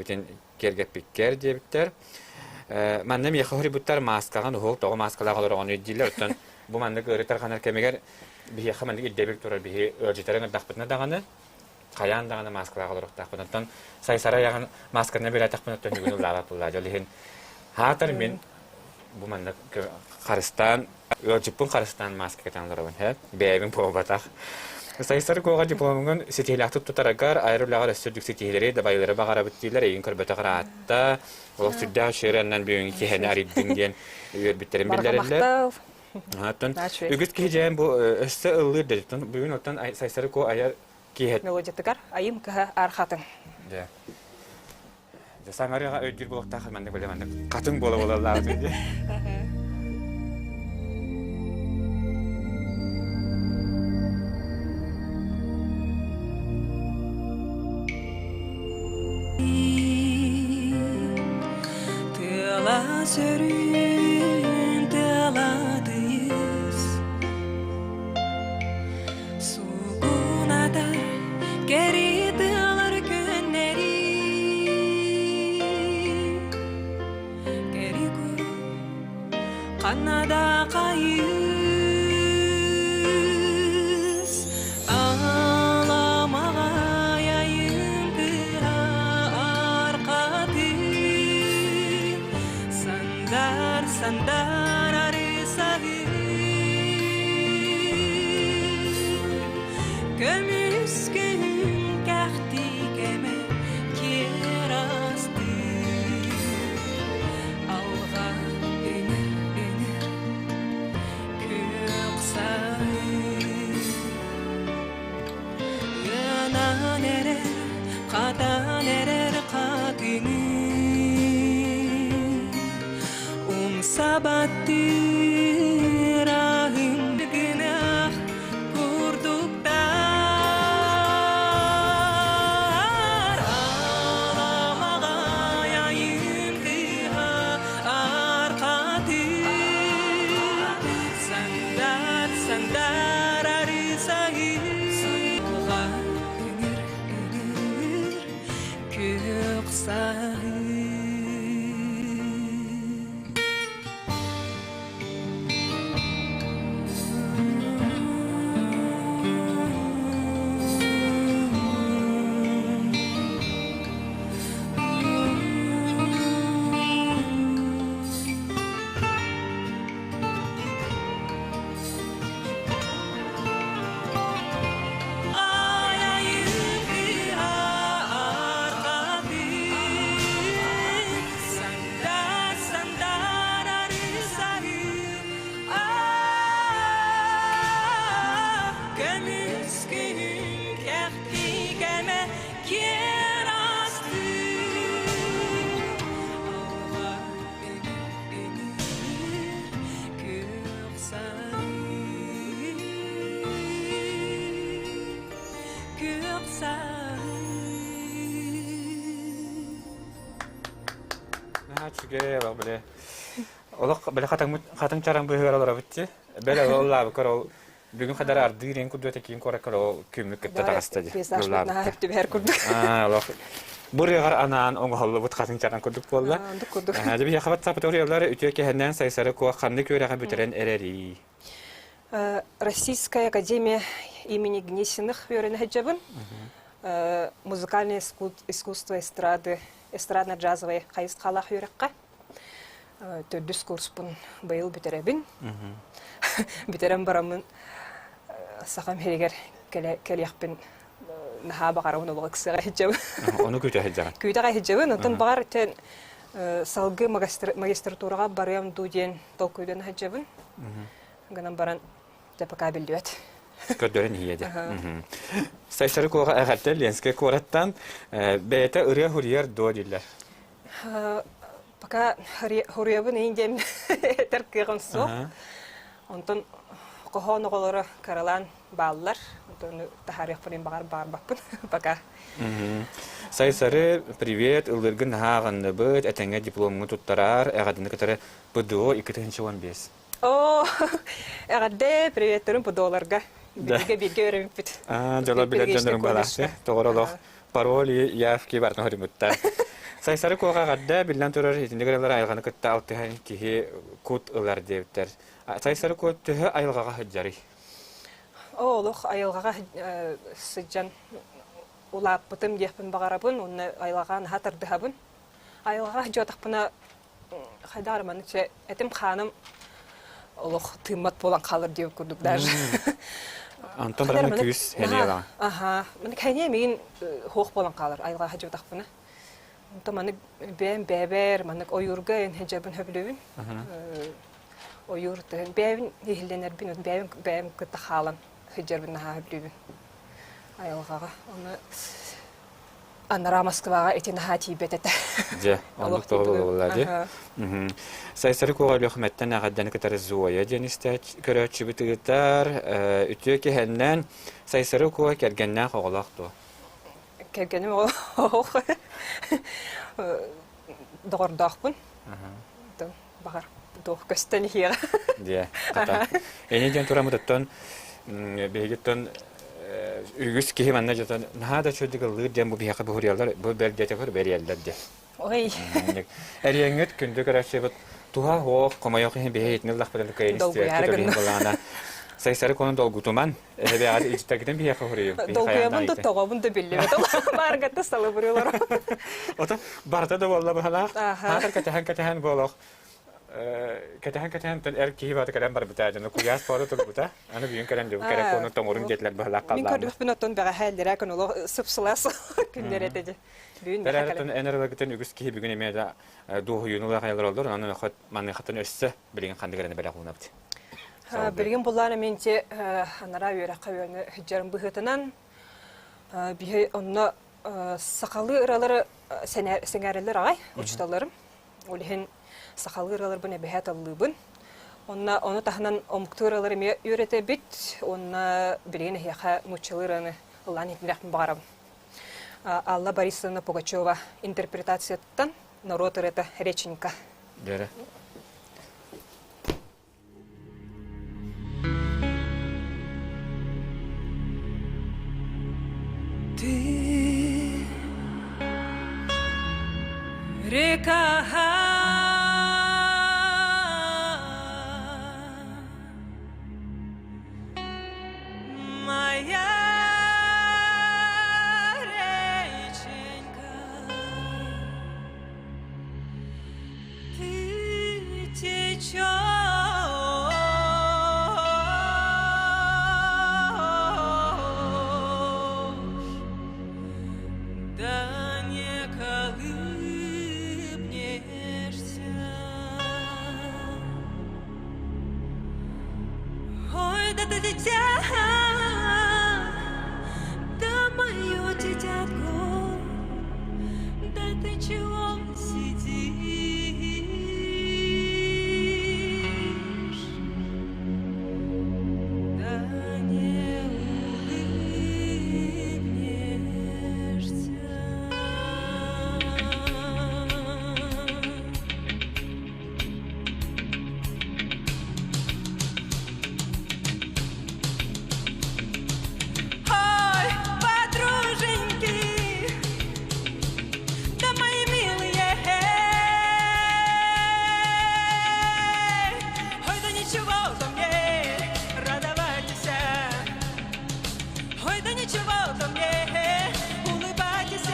Bütün kergepikler diye biter. Mannem yaxori buttar maskagan hoq toğu maskalar olur onu diler ötön bu manda görüter kanar kemeger bir yaxamanda idebek turar bir örjiteren daqpıtna dağını kayan dağını maskalar olur daqpıttan saysara yağın maskarına bile daqpıtna günü lavat bulla jolihin hatar min bu manda Karistan örjipun Karistan maska ketanlar on he bebin pobataq Sayısları koğa diplomunun sitihlatı tutaragar ayrılagar östürdük sitihleri de bayıları bağara bittiler eyin körbete qaratta o südda şerenden bir iki hene ariddin diyen bitterin billerler. Hatta ügüt kiheceğim bu öste ılır dedikten bugün otan sayısları koğa ayar kihet. Melodiyatıgar ayım kaha arxatın. De. De sangarıga ödgür bulakta xilmende bilemende katın bola bolarlar dedi. Sörün teladıyız Sugunada geri dağlar günleri Geri kur kanada kayız Ağlamağa yayındı arkadı Sandar arısağı Kömüskün kahti keme kerastı Alğa ünür köksağı Yana nerer kata nerer kadını Sabati rahim günah kurduklar Ağlamağa yayın kıha arkadı Sandar arısağı Alğa ünür köksağı Çünkü bak böyle olak böyle katın çaran bu hıralara bitti. Böyle Allah bakar o bugün kadar ardı renk kudret ekin korakar o kümlük kıtta tağıstadı. Peyzajlarına hep de her kurduk. Allah. Buraya gar anan onu hallı bu katın çaran kurduk bolla. Kurduk. Hadi bir yakabat sapıtıyorlar ütüye kehenden sayısarı koğa kanlı köreğe bitiren ereri. Российская академия имени Гнесиных Верена Хаджабын, музыкальное искусство эстрады, эстрадно-джазовый қайыз қалақ үйрекқа. Төрдіс курспын байыл бітеребін. Бітерем барамын сақам херегер кәлияқпен наха бағарауын олығы кісіға хеджабын. Оны көйті хеджабын? Көйтіға хеджабын. Онтан бағар тен салғы магистратураға баруям дуден тол көйден хеджабын. Гынан баран тәпіқа білдуәт. Көдөрен хиеде. Сайсары коға әғәтті ленске кораттан бәйті үрия хурияр до диллер. Пока хуриябынейіндем тәркіғын соқ. Онтан қохон оғылары каралан балылар. Онтан тахарих пырын бағар бар бақпын. Пока. Сайсары, привет, ылдыргын хағынды бұд, әтәңе дипломыңы тұттарар, әғадыны кітары бұдуо 2-15. О, әғадды приветтерім бұдуоларға. Бірге өріміп біт. Жала білет жанырым балақты. Тоғыролық пароли яфки бартын хөрімітті. Сайсары коға гадда билан турар хитиндегелер айылганы кытта алтыхан кихи кут ылар дептер. Сайсары кот төһө айылгага хаджары. Олох айылгага сыджан улаппытым дехпин багарабын, онны айылган хатырдыхабын. Айылгага жотакпына хайдарман че этим ханым олох тыммат болан калыр деп күрдүк даже. Антон баран күс хенела. Аха, мен кайне мен хох болан калыр айылгага жотакпына. Таманы бәбәр, манык ойурга хәҗәбен хөблүбин. Ойурды бәбин хилленер бин, бәбин кытта халан хәҗәбен хөблүбин. Айылгага аны Анара Москвага этин хати бетете. Же, аны тоғылы болады. Сайсары коға лөхмәттен ағаддан кітары зуая деністі көрәтші бітігітар, үтіе кехеннен сайсары коға кәргеннен қоғылақты. Кәргенім оқ доғырдақпын. Бағар доқ көстен хиға. Де, қата. Энеден тұрамыдыттан, бейгеттен үгіс кеhe манна жatan нада чөдүгө лырден бу бияка бухуриялар бу белдете көр бериялдар де. Ой. Эреңет күндө карачы бу туha хоо комоёк хин бехетне лахпадан кайристе кетелин болана. Сайсары конун долгутуман эбе ады ичтагиден бияка хурию. Долгуямын да тогобун да биллебет. Баргатта салы бурулар. Ота барта да болла бахала. Хатар катахан болок. Катахан тен эрки бата калан бар битадан куяс пора тур бута. Аны бүйүн калан деп керек кону тоңорун жетлер бахала калла. Мин көрдүк бин оттон бага халдера кон ол сыпсылас күндер этеди. Бүйүн Таратын энергетен үгүс ки бүгүн эмеда дуу юнула кайлар олдор. Аны хат маны хатын өссө билген кандыгырын бела кулнапты. Билген буллары менче анара үйрәккә өйне хиҗәрен быһытынан бие онны сакалы ыралары сеңәрелер агай учталарым. Улһен сакалы ыралар буны бәһәт аллыбын. Оны тахнан омуктуралары ме үйрәтә бит. Оны билген яха мучылыраны улан итмәкме барам. Алла Борисовна Пугачева интерпретацияттан народ это реченька. Дере. Ты река моя реченька, ты течешь. Да не колыбнешься. Ой, да ты дитя, да мое дитятко, да ты чего сидишь? Да не улыбнешься. Ой, подруженьки, да мои милые, ой, да ничего там мне радоваться, ой, да ничего там мне улыбайтесь.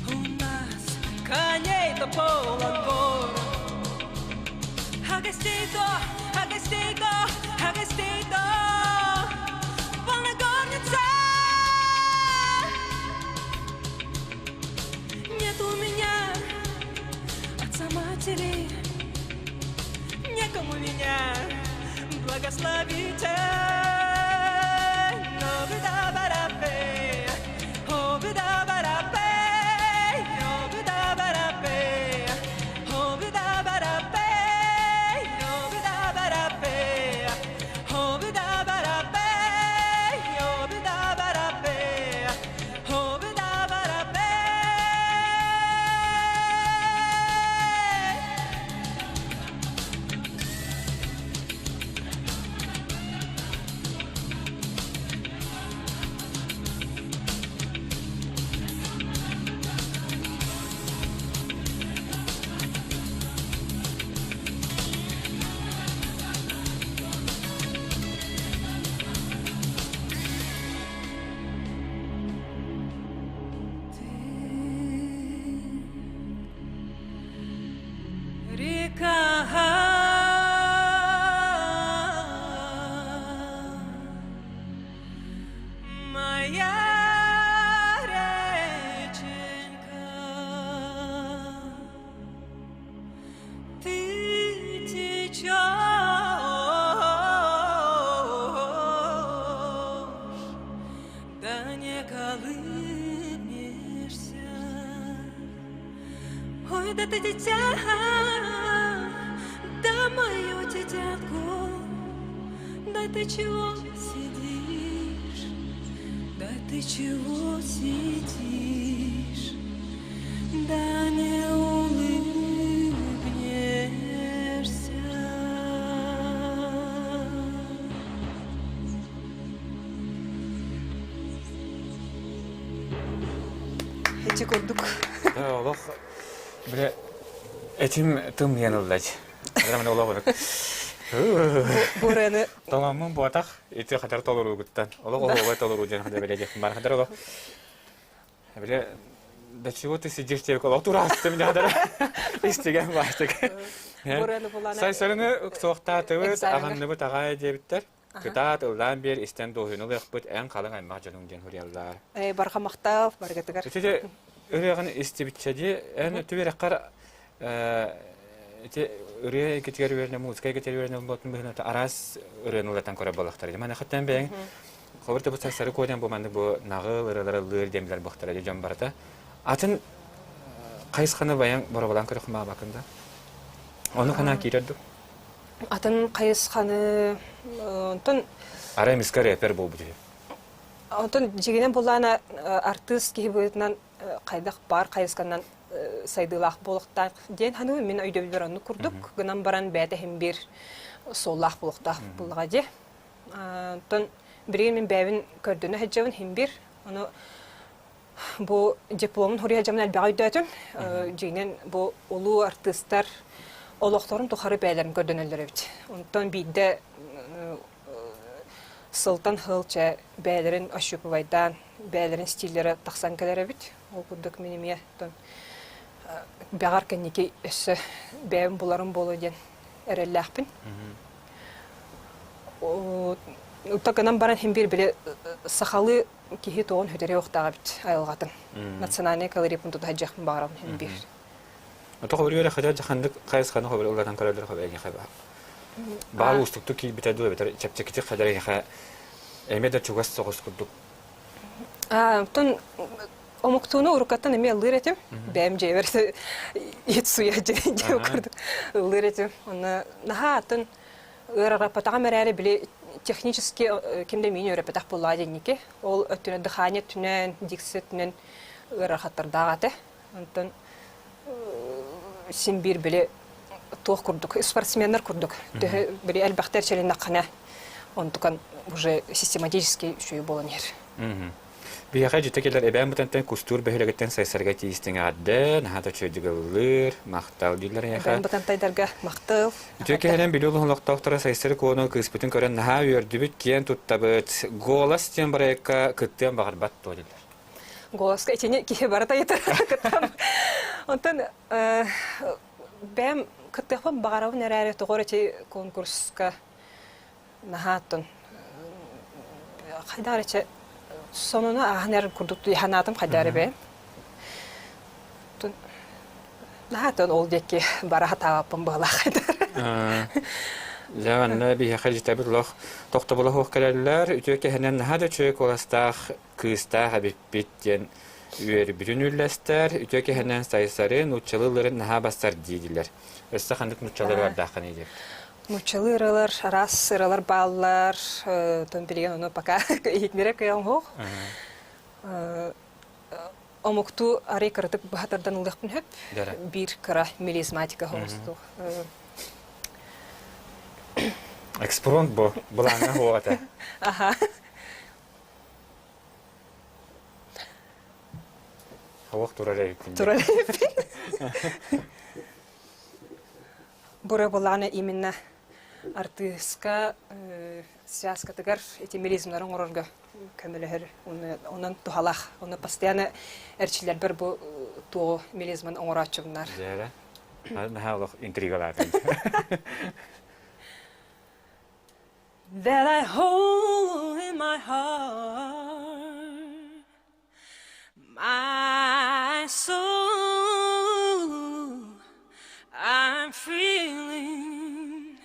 У нас коней-то полон двор, а гостей-то полна горница. Нет у меня отца-матери, некому меня благословить. Но беда-барабе, о беда-барабе, о беда-барабе, о беда-барабе, о беда-барабе. не колыбнешься. Ой, да ты дитя, да мое дитятко, да ты чего сидишь, да ты чего сидишь, да не улыбнешься. Эти курдук. Олох биле этим тым янылдать. Адамын олох. Бураны Тамамын ботак ите хатар толуру гыттан. Олох олох толуру жан хада беле дек бар хатар олох. Биле да чего ты сидишь тебе олох турасты меня хада. Истеген баштык. бураны булана. Сайсарыны соқта тыбыт Экзамены. агынны тагай дебиттер. Кытат ылдан бер истен доһуну лекбит эн калың аймак жаның ден хуриялдар. Барга мактап, баргатыгар. Эти өрегін истебитчади, әні түберекқар үрей кетер верне музыка кетер верне болатын бігін арас үрен улатан көре болақтар. Мана хаттан бәң, қобырты бұл сақсары көден бұл манды бұл нағыл үрелері лыр демілер бұқтар әді жан барда. Атын қайысқаны баян бора болан көрі құма бақында. Оны қана кейдерді? Атын кайысқаны онтон Ара мискар әпер бол бұды. онтон жигенен булана артист кибетнан кайдак бар кайысканнан сайдылах болуктак ден хану мен өйдө бираны курдук гынан баран бәте хем бир соллах болуктак булга же онтон бирге мен бәвин көрдүнө хаҗабын хем бир аны бу дипломун хурия жаман албагы өйдөтүн жигенен бу улуу артисттар олокторун тухары бәйләрен көрдөнөлөр бит онтон бидде Сылтан хылча бәлерин ощупывайдан, бәлерин стиллері тақсан кәлері бит. Ол күндік менеме бәғар кәнеке өссі бәйін бұларын болу ден әрелләқпін. Утақынан баран хем бір біле сақалы кейі тоғын хөдері оқтаға бит айылғатын. Национальный калорипын тұта жақпын бағарауын хем бір. Отоқ бір бері қадар жақандық қайысқаны қобыр ұлладан көрілдер қобыр әген қайба. Бағал ұстықты кей бітәді бітір, чәпчәкеті қадар еға әмеді чуғас соғыс күрдік. Тон омуктууну урукаттан эме ылыр этим. Бәм жеберсе ет суя жеген жеп көрдүк. Ылыр этим. Оны наха тон ырапатага мерәре биле технически кимде мени өрөпетак болла денеке. Ол өттүнө дыхание түнен, диксет түнен ырахаттардагаты. Онтон син бир биле тоқ курдук, спортсменнер курдук. Биле албактар челенде кана. Онтукан уже систематически шуй болонер. Бияға жетекелер әбән бұтантан кустур бәхілігіттен сайсарға тейістің адды, нағада чөйдігілер, мақтал дейлер яға. Әбән бұтантайдарға мақтал. Үтеке әлен білі олың лоқтауқтара сайсары көні кыспытын көрін наға өрді бүт кен тұттабыт, голас тен барайыққа күттен бағыр бат тойлылар. Голаска етене кеге барата етір күттам. Онтан бәм күттеқпен бағарауын әрәрі тұғыр әте конкурсқа нағаттын. Қайдар әте Sonunu ahner kurduktu hanatım kadar be. Nahatın oldu ki bara hatapım bağla kadar. Zamanla bir hakikaten tabii tohta bula hoşgeldler. Ütüke hemen nahada çöek olastak kısta habib bitten üyer bürünürlester. Ütüke hemen sayısarın uçalıların naha basar diydiler. Östakandık uçalılar var daha kanıydı. Мучалы ыралар, арас ыралар баллар, тон билген оны пока итнере кыям хох. Омукту арай кырдык бахатардан улыкпын хөп. Бир кыра мелизматика хосту. Экспромт бу, булана хуата. Аха. Хавак туралай. Туралай. Бура булана именно артистка связкатыгар эти мелизмларын орорга көмөлөһөр онун тухалах оны постоянно эрчилер бир бу тоо мелизман оңорачыбынар. Жара. Наһалык интригалар. That I hold in my heart, my soul, I'm feeling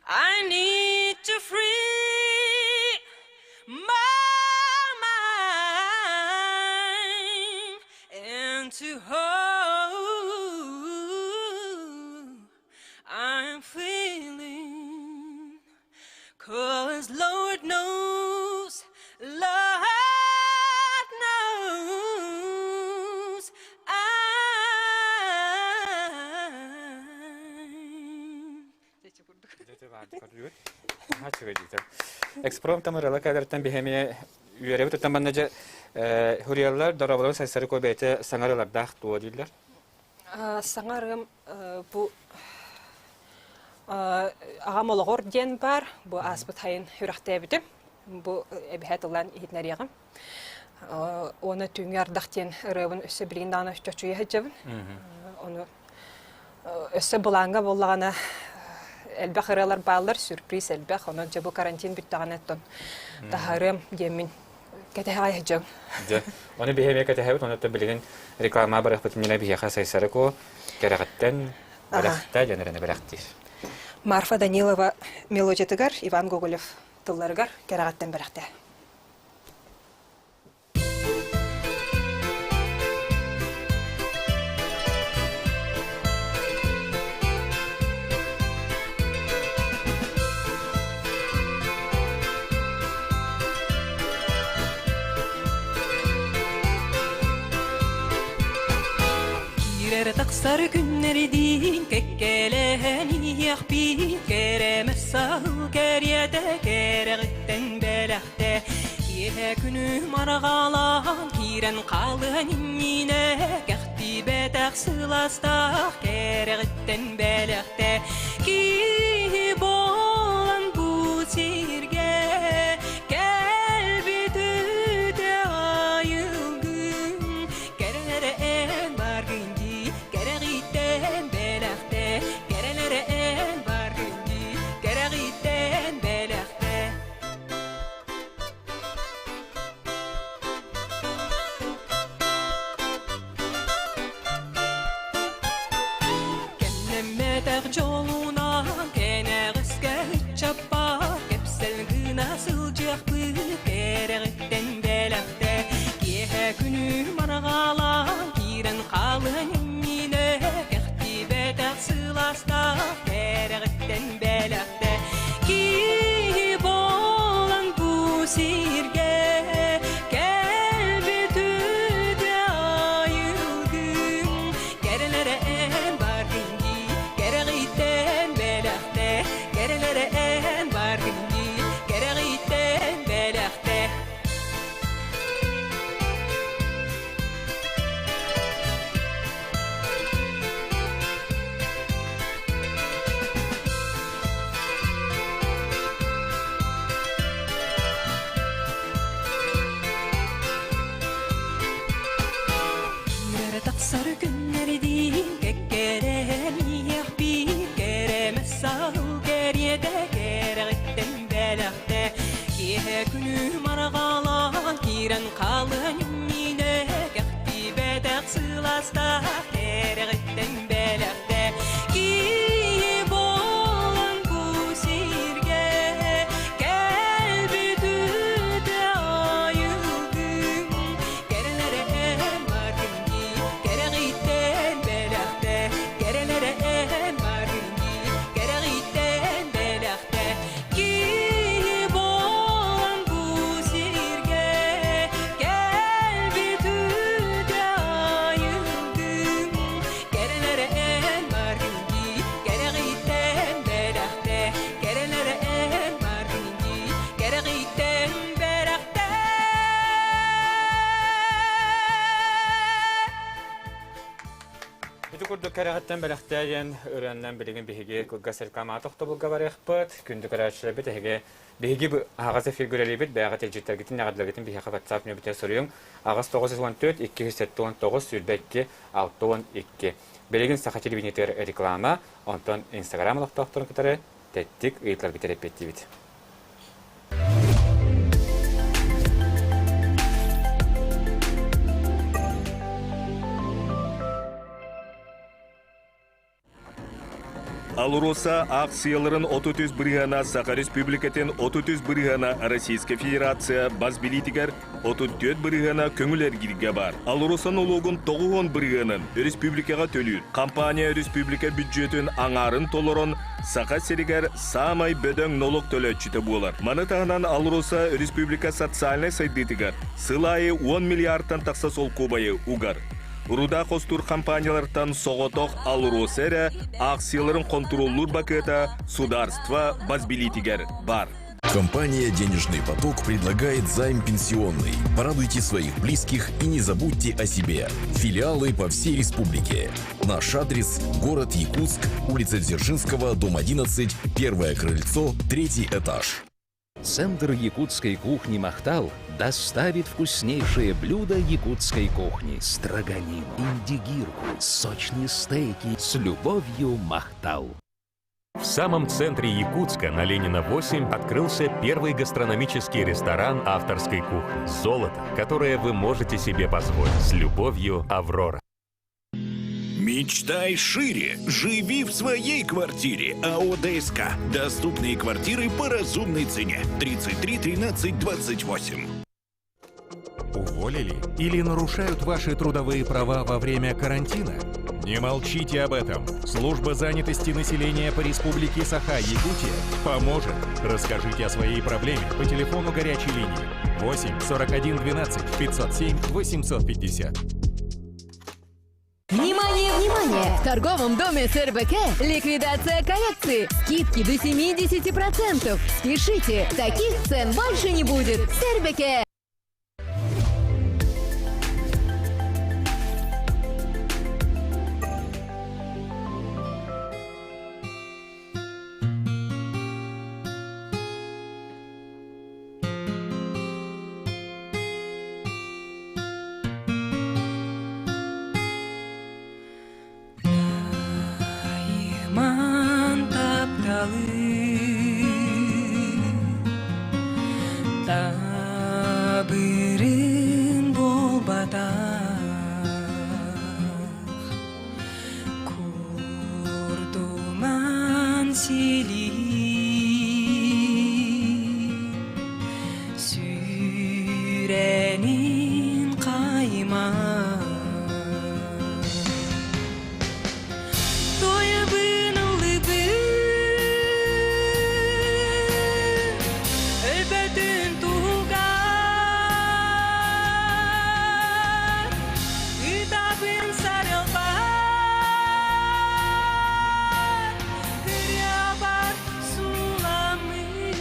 I need to free my to hold. I'm feeling, 'cause Lord knows, Lord knows, Экспромтам ырала кадартан бихеме үйрәбе тутан баннажа хурьяллар дарабалар сайсары көбәйте саңарылардах туа дилер. Саңарым бу агамологор ден бар, бу аспытайын хүрәхтәбите. Бу эбихәтулан ихнәригә. Оны түңәрдәхтен рыбын өсе билгәндән чөчүе хаҗабын. Оны өсе буланга буллагана элбәхәрәләр баллар сюрприз элбәх, оны җабу карантин биттәгән әттән. Тахарым демин кәтә хаҗаб. Оны бихеме кәтә һәбит, оны билгән реклама барах битмилә бихә сайсары ко кәрәгәттән барахта җанәренә барахтир. Марфа Данилова мелодия-тыгар, Иван Гоголев тылларыгар кәрәгәттән барахта. تقصر كنردين ككلاني يخبي كرم الصهو كريتا كرغتن بلغتا يها كنو مرغالان كيران قالان مينا كختي باتاق سلاستاق كرغتن بلغتا كي بولان بوتيرغا كالبي تودى عيلغن كررقان بارغن جولونا كان غسكه تشبا كبسل غناسل جخبي كرغتن بلغتا كيها كنو مرغالا كيران قالن مينا كختي تغسلاستا كرغتن بلغتا كي بولان بوسيرغا كالبي تودى عيلغن كرلرقان بارغنجي كرغيتن بلغتا كرلرقان بارغنجي كرغيتن بلغتا تقصر كنردين ككراني يخبي كرم الصهو كريتا كرغتن بلغتا كيها كنو مرغالان كيران قالن مينا كختي باتاق سلاستا كرغتن بلغتا كي بولان بوسيرغا كالبي تودى عيلغن كرلرقان بارغنجي كرغيتن بلغتا كرلرقان بارغنجي كرغيتن بلغتا كي بولان بوسيرغا كالبي تودى عيلغن كرلرقان بارغنجي كرغيتن بلغتا كرلرقان بارغنجي كرغيتن بلغتا Күрдү кәрәгәттән бәләхтәген өрәннән билеген биһиге күгәсер каматыкты булга барыхпыт күндү кәрәчле бит һеге биһиге агасы фигурәле бит бәгә тәҗиттәгетен нәгәдлегетен биһиге WhatsApp не битә сорыйың агас 914 279 сүлбәкке 612 билеген саха телевизион реклама онтон Instagram лактактырын китәре тәттик ыйтлар битереп бетти бит. Алроса акцияларын 33 биргана Саха Республикатын 33 биргана Российская Федерация базбилитигер 34 биргана көңүлер кирге бар. Алросан улугун 90 бирганын республикага төлүр. Компания республика бюджетин аңарын толорон Саха серигер самай бөдөң налог төлөтчүтө болар. Манатанан Алроса республика социальный сайдытыгар сылайы 10 миллиардтан такса сол кубайы угар. Руда костур компаниялардан соготок Алросера акцияларын контроллур бакета сударства базбилитигер бар. Компания «Денежный поток» предлагает займ пенсионный. Порадуйте своих близких и не забудьте о себе. Филиалы по всей республике. Наш адрес – город Якутск, улица Дзержинского, дом 11, первое крыльцо, 3-й этаж. Центр якутской кухни «Махтал» доставит вкуснейшие блюда якутской кухни: строганину, индигирку, сочные стейки с любовью «Махтал». В самом центре Якутска на Ленина 8 открылся первый гастрономический ресторан авторской кухни «Золото», которое вы можете себе позволить. С любовью, Аврора. Мечтай шире. Живи в своей квартире. АО ДСК. Доступные квартиры по разумной цене. 33 13 28. Уволили или нарушают ваши трудовые права во время карантина? Не молчите об этом. Служба занятости населения по Республике Саха-Якутия поможет. Расскажите о своей проблеме по телефону горячей линии 8 41 12 507 850. Внимание, внимание! В торговом доме СРБК ликвидация коллекции. Скидки до 70%. Спешите, таких цен больше не будет. СРБК. Табырын болбатах Курдуман сили Сүренин кайма Тойыбын улыбы Элбетин туган Үтабын сарылбар Кырябар суламын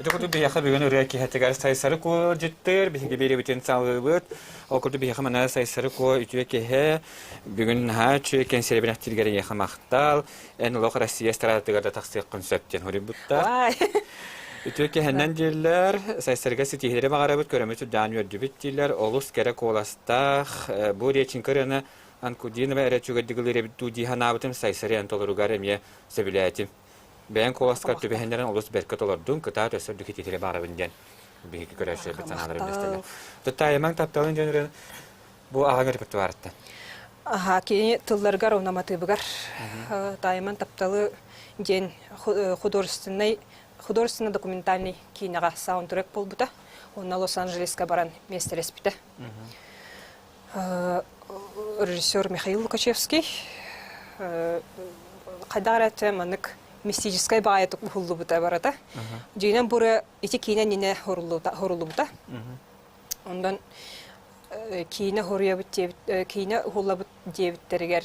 Итоку бияха бүгін үрәки хәтегәр сайсары ко җиттер, бихиге бери битен саулыбыт. Окурды бияха мана сайсары ко итүке һә бүгін һәче кенсер бинә тилгәре яха мактал, эн лох Россия стратегияда тахсык концептен хори бутта. Итүке һәннән дилләр сайсарга ситиһләре багарабыт көрәмәтү данья дибиттиләр, олус керә коластах, бу речин көрәне анкудинова эрәчүгә дигеләре битү диханабытым сайсары антолыругар эмия себиләтим. Бәйән коласкар төбәһендәрен олыс бәркәт олордун, кыта төсөр дүкететеле барабынден. Биһиге көрәшә бит саналар бистеле. Тутайман тапталын җанры бу ага репертуарда. Ага, кини тылларга ровнаматыбыгар. Тайман тапталы ден художественно-документальный кинога саундтрек болбута. Онна Лос-Анджелеска баран местерес бите. Режиссер Михаил Лукачевский. Кайдарате манык мистическая баатык хуллубута барата. Жинен бура ити кинен нене хорулубута. Ондан кине хорuyabut кине хуллабут дебиттеригер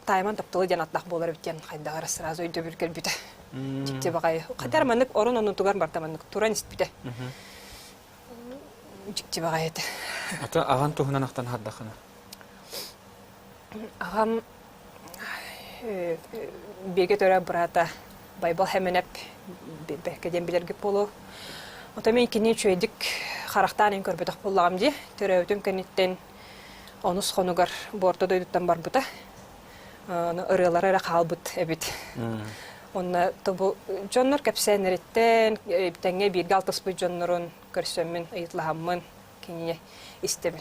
тайман таптылы жанаттак болар биттен кайдагара сразу өйдө биргер бите. Жикте багай. Кадар манык орон онутугар барта манык туранист бите. Жикте багай эте. Ата аган тухунан актан хаддахана. Агам беге төрә брата Байбал хәменеп бәкәдән биләргә полу. Отамен кине чөйдик характарын көрбөтөк боллагам ди. Төрәүтем кенеттен онус хонугар борто дойдуттан бар бута. Аны ырылары калбыт эбит. Онна тобу жоннор кепсенереттен тәңге бир галтыс бу жоннорун көрсөммен ыйытлагаммын кине истебин.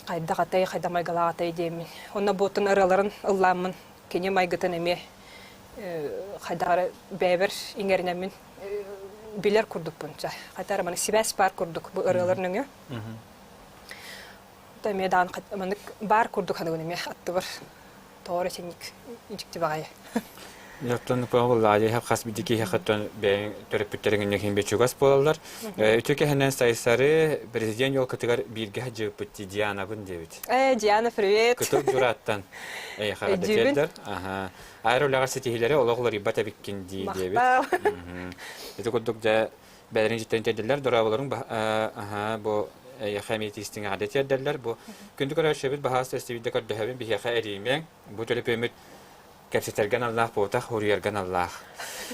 Кайда катай кайда майгалагатай деймин. Онна ботун ырыларын ылламмын. Кине майгытын эме кайдагы бәбер иңеринемин билер курдук бунча. Кайтар маны сибәс бар курдук бу ырыларның. Та медан маны бар курдук ханагыны атты бар. Тоора сенник ижикти багай. Яттан павлады хап хас бидики хаттан бе төрөпүттерин нехин бечугас болалар. Үтөкө ханан сайсары президент жол катыгар бирге жыпытты Диана гүн дебит. Диана, привет. Кытып жураттан. Харадеттер. Ага. Айролага сетихилери ологлар ибата биккинди дебит. Эти коддук да бәрин життендерлер дорабаларын бу хәмиятистин гадәттәрләр бу күндүк рәшәбит баһасы стивидә кадәһәбин бихәхә эримен. Бу төлепемет Кепсетерган Аллах потах хурьерган Аллах.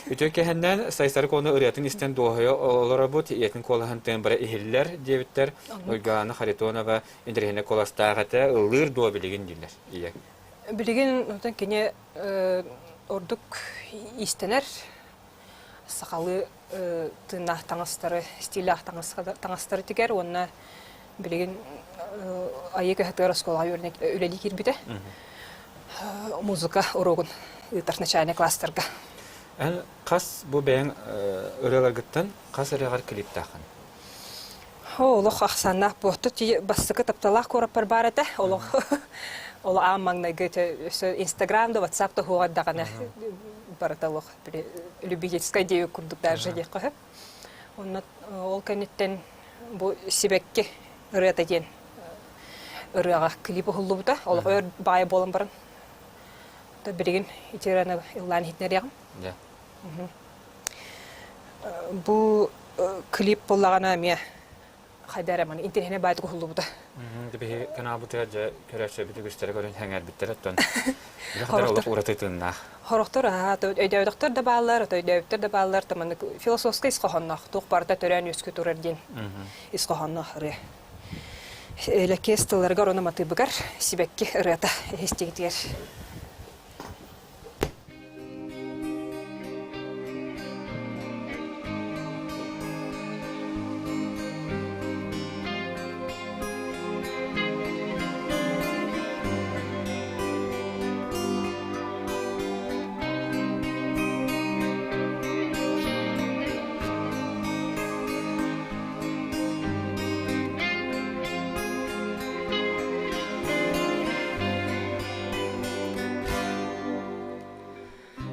Үтөкө хәннән сайсар коны үрәтен истен дохая олар бут етин колаһын тембре ихилләр дебиттер. Ойганы Харитонова индирһене коластагата ылыр до билеген диләр. Ие. Билеген утан кине ордук истенер сакалы тына таңастары стилях таңастары тигәр онна билеген айык хәтәр школа үрнәк үләли кирбите. Музыка урогун ытар начальный класстарга. Кас бу бәң өрәләргәттән кас регар клип тахын. Олох ахсанна бохты басыкы тапталах көрәп бар ата. Олох аммаңна гете Инстаграмда, WhatsAppта хугаддагана бараталох любительская идея курдук даже диккә. Онна ол кенеттен бу сибекке үрәтә ден. Үрәгә клипы хуллубта. Олох бай болан барын. Береген итерәне илан хитнәрәгем. Ja. Бу клип боллагана ме хайдараман интернетне байт кулубуда. Дебе канал бутя көрәшә бит гүстәре görән хәңәр биттер тон. Яхтар уратытынна. Хорохтор өйдәүдәктер дә баллар, өйдәүдәктер дә баллар таманы философская исқоханнах, тук парта төрән үскә турырдин. Исқоханнах ре. Лекестелләргә ронаматы бигәр сибекке рата хистигитер.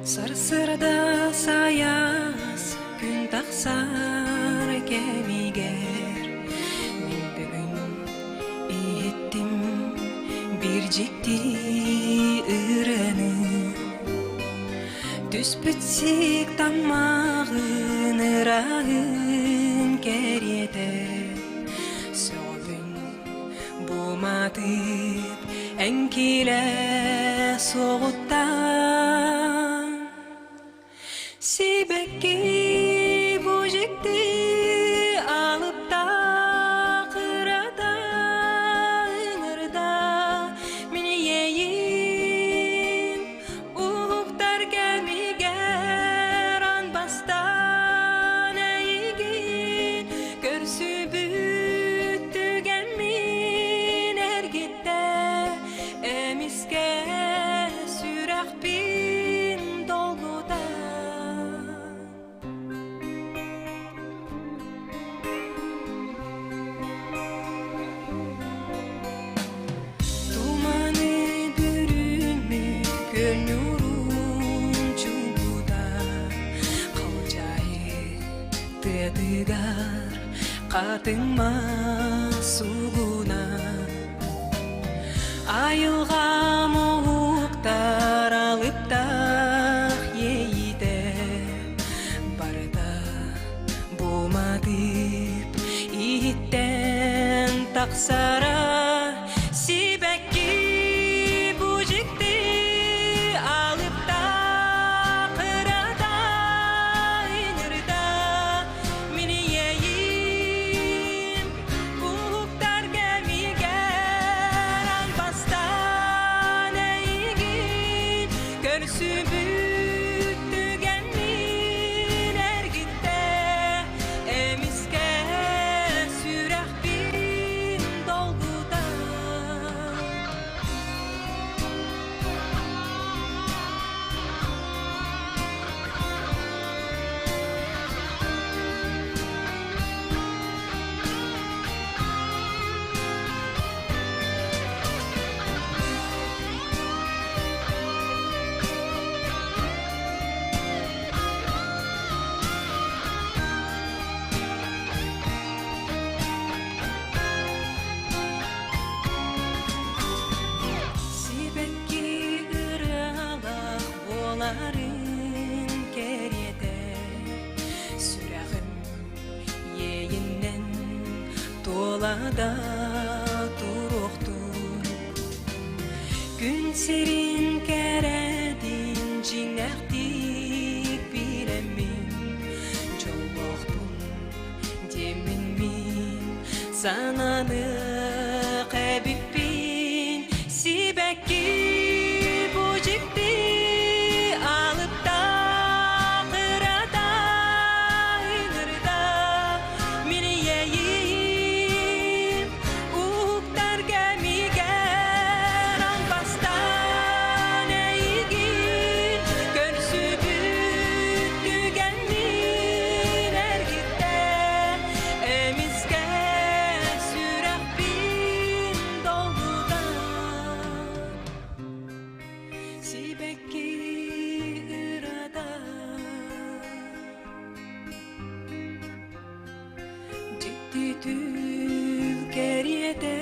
Сыр-сырда саяс күн тақсар кемигер. Мен бүгін еттім бір жекті үрәні. Түс бітсек тамағын ырағын кереті соғын буматып әңкелі соғыттан себекке бөжекті алып та қырата ыңырда мен ейін ұқтар кәмегер анбастан әйген көрсі бүттіген мен әргетті әміске сүрақ бін долғыда Туманы бүрімі көлнұрын чубуда қалжайы тедігар қатыңма суғуна айылға мұқтар алып тақ ейді барда болмадып иттен тақсара себекке бөжекті алып та қырата ыңырда мен ейін ұқтар кәмегер анбастан әйген көрсі бүттіген мен әргітті әміске сүрақ бін долғыда себекке ыралақ боларын кереді сүрағым ейіннен толада тұруқтыр күн серин кәрәдин жинақтик биремин жолбоқпун демин мин сананы қәбіппин себекке бөжекті алып та қырата ыңырда мен ейін ұқтар кәмегер анбастан әйген көрсі бүттіген мен әргетті әміске сүрақ бін долғыда себекке ырада жетті түл кереті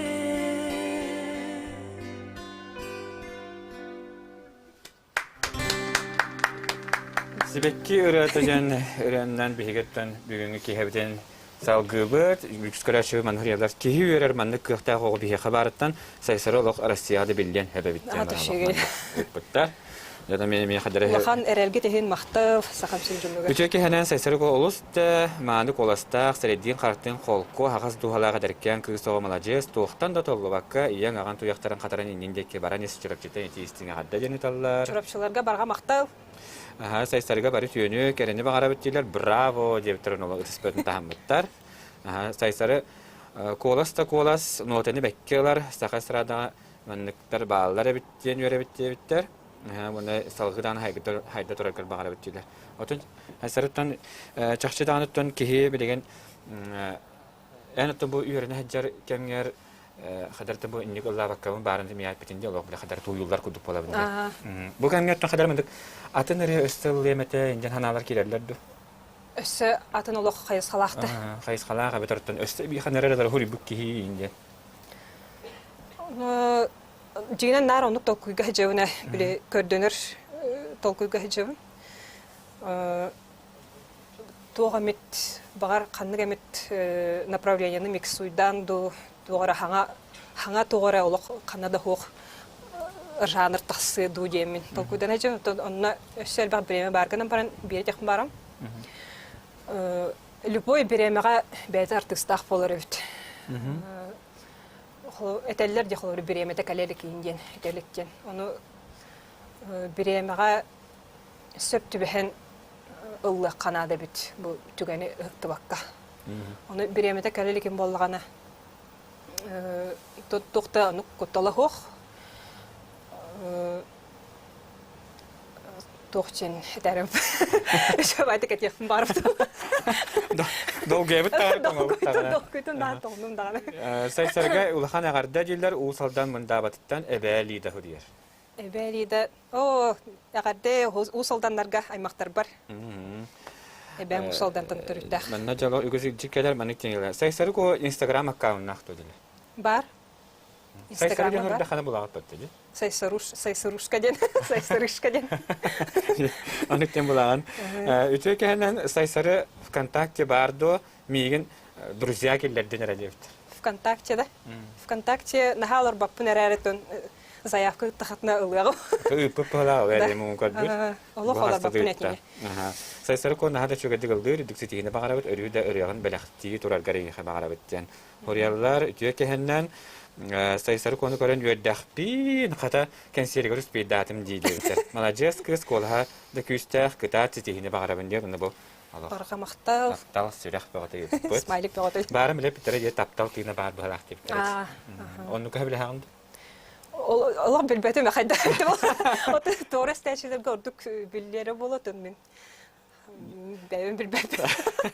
Себекки ырыатыжан ырыаннан бихигеттен бүгүнгү кихебитен салгыбыт бүкскөрөчү манхриялар кихи үйрер манны кыхта хого бихи хабарыттан сайсырылык Россияда билген хебебиттен буттар. Яда мен хадары Махан эрелге тehen мактав сахамсын жүнүгө. Үчөки ханан сайсырык олуста мааны коластак средин картын колко хагас духалага деркен кысоо молодец тохтан да толлубакка ияң аган туяктарын катаран индеке баранес чырапчыта этистиңе гадда жениталлар. Чурапчыларга барга мактав. Сайсарга бары түйөнү керени багара биттилер. Браво деп турун ол респектин тахаммыттар. Сайсары колас нотени беккелер сахасрада манныктар баалар биттен үйрө биттер. Мына салгыдан хайда туракар багара биттилер. Отун сайсарыттан чакчыданыттан кихи билеген энэтэ бу үйрөнө хаджар кемгер хадарта бу инник Алла баккабын барын мият битинде Алла била хадар туюллар кудуп бола бу. Бу кемгер хадар мындык атыныры өстөл лемете инден ханалар килерлерди. Өссө атын олох хайыс халакты. Хайыс халага бетертен өстө би ханаралар хури букки инде. Жигинен нар ондук толкуйга хажабына биле көрдөнөр толкуйга хажабын. тугамит багар канныгамит направлениені миксуйдан тугара хаңа тугара олох канада хох жанр тахсы ду демин. Толкудан ажы онна өссел баг биреме барганан баран биретек барам. Любой биремега бәйт артыстах болар өт. Этеллер де холор биремете калелик инден этелектен. Оны биремега сөптүбен ыллы канада бит бу түгәне ыктыбакка. Оны биремете калеликин боллагана токта аны коттала хох. Тохчен дәрем. Шабайты кетем барып. Долгебит тагы. Долгытын да тонун дагы. Сайсарга улахан агарда дилер усалдан мында батыттан эбәли да худияр. Эбәлиде агарда усалданнарга аймактар бар. Эбәм усалдан тантырыдах. Манна жало үгүзүк жикелер маниктеңелер. Сайсарга Instagram аккаунт дилер. Бар. Сайсарга нурда хана булагат батты. Сайсарушкаден. Аныктен булаган. Үтөкенен сайсары ВКонтакте бардо миген друзья келдерден радиовт. ВКонтакте да. ВКонтакте нахалар баппын әрәрәтен заявка тахатна ылыгы. Пыппала вәлем кодбур. Аллах алар баппын әтене. Сайсары ко нахада чөгәдигелдер диксетигене багарабыт өрүдә өряган бәләхти турар гарыгы багарабыттан. Хорияллар үтөкенен сайсары кону көрөн үрдәхпин хата кенсеригөрүс бейдатым дейді. Молодец кыз колха да күстәх кыта титигине багарабын дер уны бу. Барга мактал. Таптал сүрәх багаты. Смайлик багаты. Барым леп битере таптал тигине бар балак дип. Онны көбеле хагында. Аллах билбәтем хәдә. Оты торы стәчеләр görдүк билләре булатын мен. Бәйем билбәтем.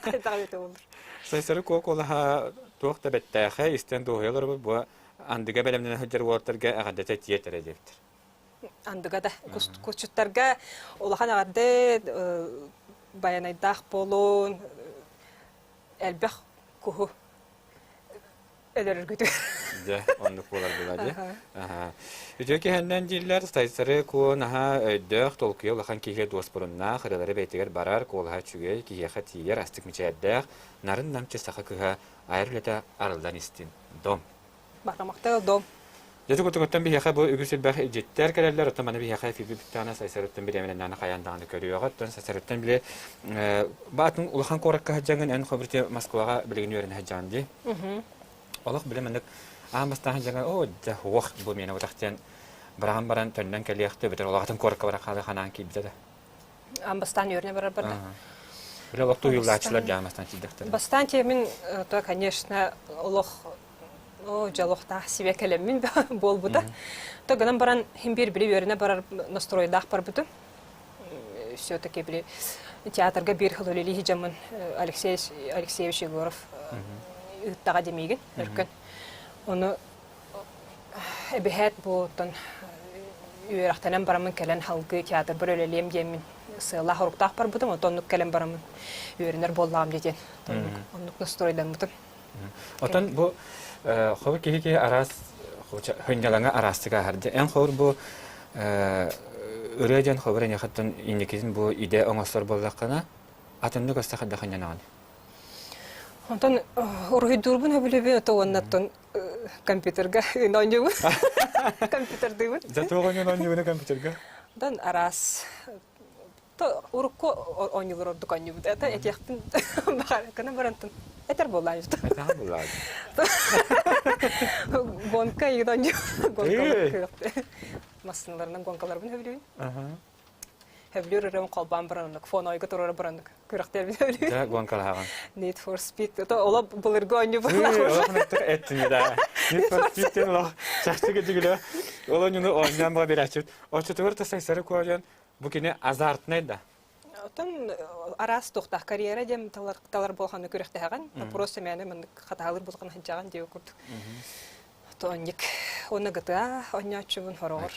Хәдә булыр. Сайсары колха тохта беттәхә истен доһелер бу андыга белемнән хөҗҗәр вартырга агадәтә тиетер диптер. Андыга да кучуттарга улахан агадә баянайдах болон әлбәх куху элергүтү. Да, онны булар булади. Үтөке хәннән дилләр сайсары конаха өйдәх толкый улахан киге дос бурынна хырылары бәйтегәр барар колха чүгәй киге хатияр астык мичәддәх нарын намчы саха кыга айрлата арылдан истин дом. Бармакта дом. Яты көтөттән би яха бу үгүсел бах җиттәр кәләләр ата мана би яха фи биттана сайсарыттан биременен наны каяндан көрүгә тон сайсарыттан биле батын улахан коракка хаҗанган ан хәбәрте Москвага билеген йөрен хаҗанды. Аллах билеменек амастан хаҗанган о да вак бу менә ватахтан баран төннән кәләхтә битер улахан коракка бара халы ханан ки битә. Амбастан йөрне барабар. Биле вакыт юллачлар җамастан кидәктә. Бастан темин то конечно Аллах жалохта себе келемин бол буда. То ганам баран химбир били берине барар настройдах бар буту. Всё-таки били театрга бир хылылы хижамын Алексеевич Егоров тага демеген өркөн. Оны эбехет бутан юрахтанан барамын келен халкы театр бир өлелем демин. Сыла хоруктах бар буту, оннук келен барамын. Юринер боллагам деген. Оннук настройдан буту. Отан бу хобы киһи арас хөнҗалаңа арастыга хәрдә. Эн хор бу үрәҗән хобырын яхаттан индикизин бу иде оңосор боллаккана атынны гастаха да хәнҗанаган. Онтан урыйдурбун хәбилебе то оннаттан компьютерга нонҗу. Компьютердебин. Затогон нонҗу компьютерга. Дан арас то урко оньюлар дуканью. Та этехтин бар кана барантын. Этер боллай. Этер боллай. Гонка йыдан гонка. Машиналардан гонкалар бин хәбилебин. Хәбилерем калбан бараннык, фон ойга турар бараннык. Күрәктәр бин хәбилебин. Да гонкалар. Need for Speed. То ола булырга онью бар. Олапныкты эттин да. Need for Speed ло. Чахтыга дигеле. Олонюны ойнамга берәчүт. Очтур тасайсары коян. Бу кине азартный да. Тон арас тохтах карьера дем талар болганы күрәктә хаган. Просто менә мен хаталар булган хаҗаган дип күрдек. Тоник. Оны гыта, онячыбын хорор.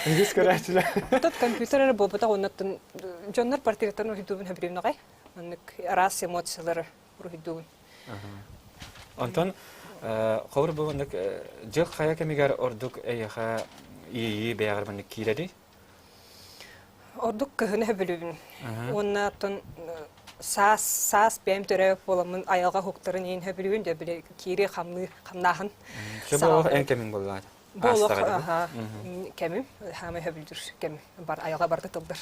Ингиз көрәчләр. Тот компьютерлар булбата оннан жоннар портреттан уйдубын хәбирим нагай. Мен арас эмоциялары уйдубын. Антон хавыр булган жыл хая кемигәр ордук әйха ии бәягыр мен киләди. Ордук кыһыны хөбүлүбүн. Оннаттан саас бэм төрөп боламын аялга хуктарын ин хөбүлүбүн дө биле кири хамнаахын. Шо эн кемин боллар. Болок кемим хама хөбүлдүр кем бар аялга барды тылдыр.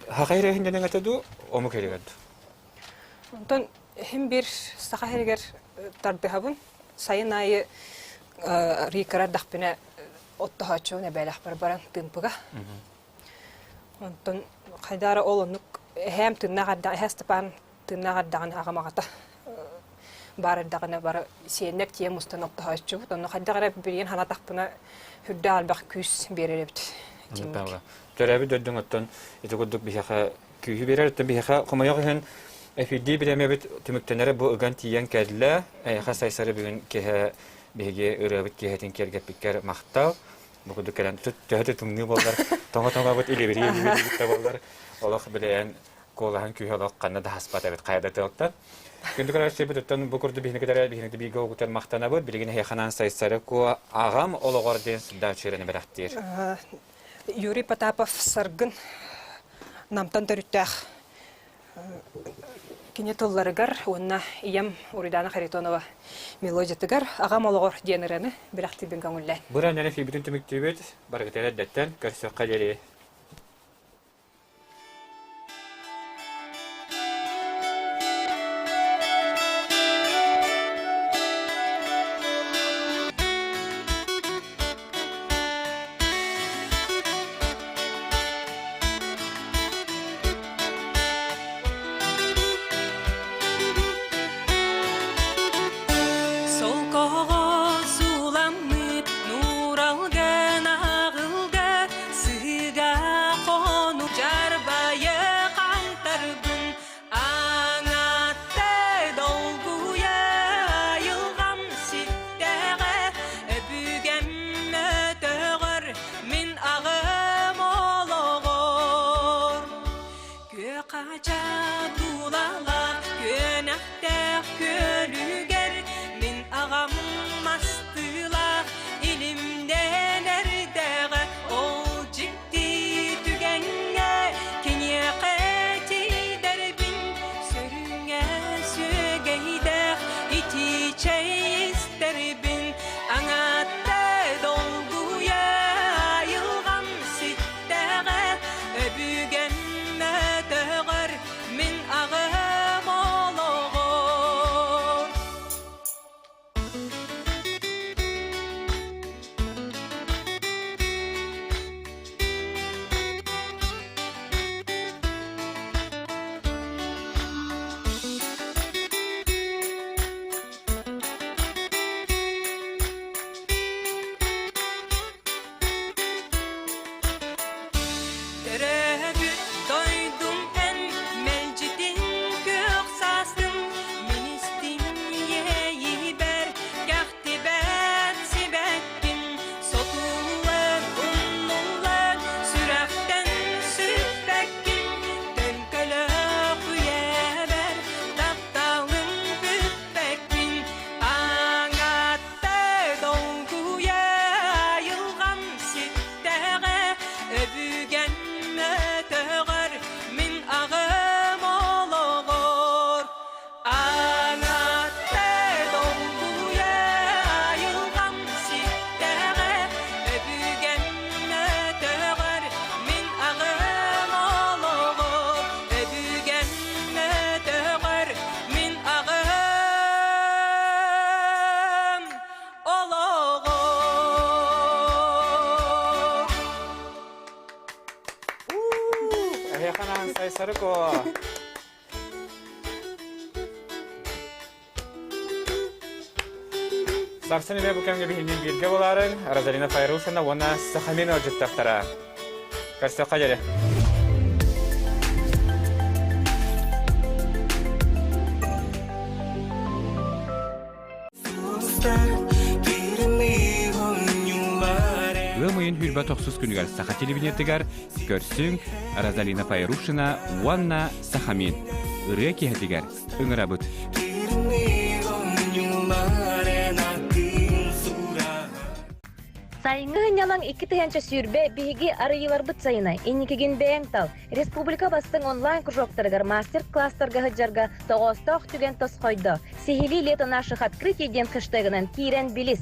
Хакайры хинден атаду ому келегат. Онтон хим бир сахаргер тардыхабын сайын айы рикара дахпына оттохачу не белах барбаран тымпыга. Онтон хайдара олонук хэм тыннагадда хастапан тыннагаддаган агамагата бардагына бар сенек тие мустан оттохачу. Онно хайдара бирин хана тахпына хүддал бак күс береребит. Төрөбү дөддөң оттон итегудук бихаха күйү берер бихаха комоёгын FD bilemebit tümüktenere bu ögan tiyen kedle xasaysarı bugün kehe bege ırabıt kehetin kergep biker mahtav bu kudu kelen tühütü tümnü bollar tonga bit ilebiri bitte bollar olaq bilen kolahan kүйü olaq qanna da hasbat evet qayda tılqtan gündük ara şey bitten bu kurdu bihine kadar bihine bir go gutan mahtana bud bilgine heyanan saysarı ko agam ologor den da çereni berahtir Юрий Потапов саргын намтан төрүттәх кинетолларыгар онна иям уридана Харитонова мелодиятыгар агам ологор денерени бирахти бен көңүлле. Буран нене фибрин тümüktübet баргытеле дәттен көрсөккө дери. Sarıko. Saksını ve bu kemge bihinin bilge oların Arazalina Fayrusana ona sahamin ocaktaktara. Karşı kajere. Ömüyün hürba toksuz günügar saha televizyonetigar görsün Arazalina Fayrusana Wanna Sahamin. Ireki hetigar ıngırabut. Хайыңы нялан 2 тыянча сүйрбе биһиги арыйылар бытсайына инникеген бәйәң тал. Республика бастың онлайн кружоктарыгар мастер-класстарга хыджарга тоғостох түген тосқойды. Сихили лето наших открытий ден хэштегынан кирен билис.